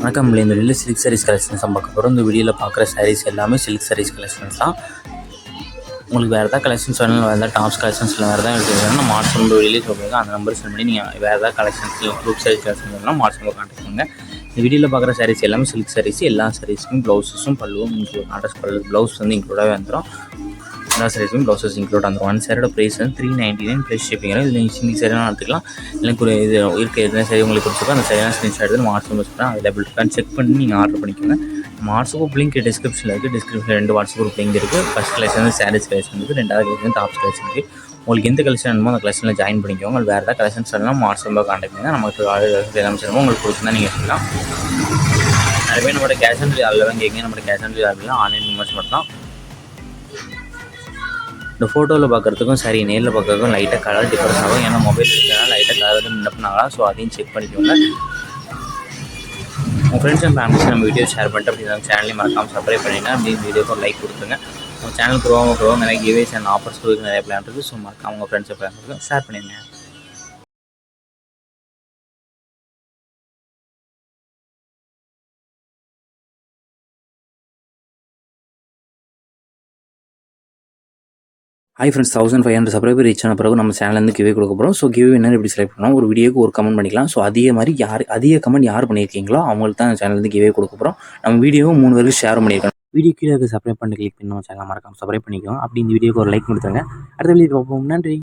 வணக்கம். இந்த வீடியோவில் சில்க் சாரீஸ் கலெக்ஷன்ஸ் தான் பார்க்க போகிறோம். இந்த வீடியோவில் பார்க்குற சாரீஸ் எல்லாமே சில்க் சாரீஸ் கலெக்ஷன்ஸ் தான். உங்களுக்கு வேறு ஏதாவது கலெக்ஷன்ஸ் வேணும், வேறு ஏதாவது டாப்ஸ் கலெக்ஷன்ஸில் வேறு ஏதாவது எடுத்துக்கிட்டோம்னா வாட்ஸ்அப் நம்பர் வெளியே சொல்லுங்கள். அந்த நம்பர் சென்ட் பண்ணி நீங்கள் வேறு ஏதாவது கலெக்ஷன்ஸ் குரூப் சாரீஸ் கலெக்ஷன் வேணும்னா வாட்ஸ்அப்பில் கான்டாக்ட் பண்ணுங்கள். இந்த வீடியோவில் பார்க்குற சாரீஸ் எல்லாமே சில்க் சாரீஸ். எல்லா சாரீஸுக்கும் ப்ளவுஸஸும் பல்லுவும் கான்ட்ராஸ்ட் பல்லு ப்ளவுஸ் வந்து இன்க்ளூடாகவே வந்துடும். எல்லா சாரீஸும் ப்ளவுசஸ் இன்க்ளூட் அந்த ஒன் சாரோட ப்ரைஸ் வந்து 399 ப்ளஸ் ஷிப்பிங். இதில் நீங்கள் சிங்கிள் சாரிலாம் எடுத்துக்கலாம். எனக்கு ஒரு இது இருக்க எதுனா சரி உங்களுக்கு பிடிச்சிருக்கோ அந்த சரியான ஸ்க்ரீன்ஷாட் எடுத்து நம்ம வாட்ஸ்அப் சொல்கிறேன். அவைலபிள் இருக்கான்னு செக் பண்ணி நீங்கள் ஆர்டர் பண்ணிக்கோங்க. நம்ம வாட்ஸ்அப் குரூப் லிங்க் டிஸ்கிரிப்ஷனில் இருக்குது. டிஸ்கிரிப்ஷனில் 2 வாட்ஸ்அப் குரூப் லிங்க் இருக்குது. ஃபஸ்ட் கலெக்ஷன் வந்து சாரீஸ் கலெக்ஷன் இருக்குது, 2வது கலெக்ஷன் டாப்ஸ் கலெக்ஷன் இருக்குது. உங்களுக்கு எந்த கலெக்ஷன் வேணுமோ அந்த கலெக்ஷனில் ஜாயின் பண்ணிக்கோங்க. உங்களுக்கு வேறு ஏதாவது கலெக்ஷன்ஸ் வேணும்னா வாட்ஸ்அப்பில் கான்டாக்ட் பண்ணுங்கள். நமக்கு எல்லாமே செய்யணும். உங்களுக்கு பிடிச்சிருந்தா நீங்கள் சொல்லலாம். நிறைய பேர் நம்மளோட கேஷ் ஆன் டெலிவரி தான் கேட்குங்க. நம்மளோட cash on delivery online payments மட்டும் தான். இந்த ஃபோட்டோவில் பார்க்குறதுக்கும் சரி நேரில் பார்க்குறதுக்கும் லைட்டாக கலர் டிஃபரன்ஸ் ஆகும். ஏன்னா மொபைல் இருக்கிறனால லைட்டாக கலர் முன்னப்பினாங்களா. ஸோ அதையும் செக் பண்ணிக்கோங்க. உங்கள் ஃப்ரெண்ட்ஸ் அண்ட் ஃபேமிலிஸ் நம்ம வீடியோ ஷேர் பண்ணிட்டு அப்படி நம்ம சேனலையும் மறக்காமல் சப்ஸ்கிரைப் பண்ணிங்கன்னா அப்படி வீடியோக்கு ஒரு லைக் கொடுத்துருங்க. உங்கள் சேனல் க்ரோவோ நிறைய கிவேஸ் அண்ட் ஆஃபர்ஸ் நிறைய பிளான் இருக்குது. ஸோ மறக்காம உங்கள் ஃப்ரெண்ட்ஸ் அண்ட் ஃபேமிலிக்கு ஷேர் பண்ணிடுங்க. ஹாய் ஃப்ரெண்ட்ஸ், 1500 சப்ஸ்கிரைபர் ரீச் ஆன பிறகு நம்ம சேனலேருந்து கிவே கொடுக்க போகிறோம். ஸோ கிவே என்ன எப்படி செலக்ட் பண்ணோம், ஒரு வீடியோக்கு ஒரு கமெண்ட் பண்ணிக்கலாம். ஸோ அதே மாதிரி அதிக கமெண்ட் யார் பண்ணியிருக்கீங்களோ அவங்களுக்கு தான் சேனலேருந்து கிவே கொடுக்க போகிறோம். நம்ம வீடியோவும் 3 பேருக்கு ஷேர் பண்ணியிருக்கோம். வீடியோ கீழே சப்ஸ்கிரைப் பண்ணி கிளிக் பண்ணி நம்ம சேனல் மறக்காம சப்ஸ்கிரைப் பண்ணிக்கோங்க. அப்படி இந்த வீடியோக்கு ஒரு லைக் கொடுத்துருங்க. அடுத்த வீடியோ பார்ப்போம். நன்றி.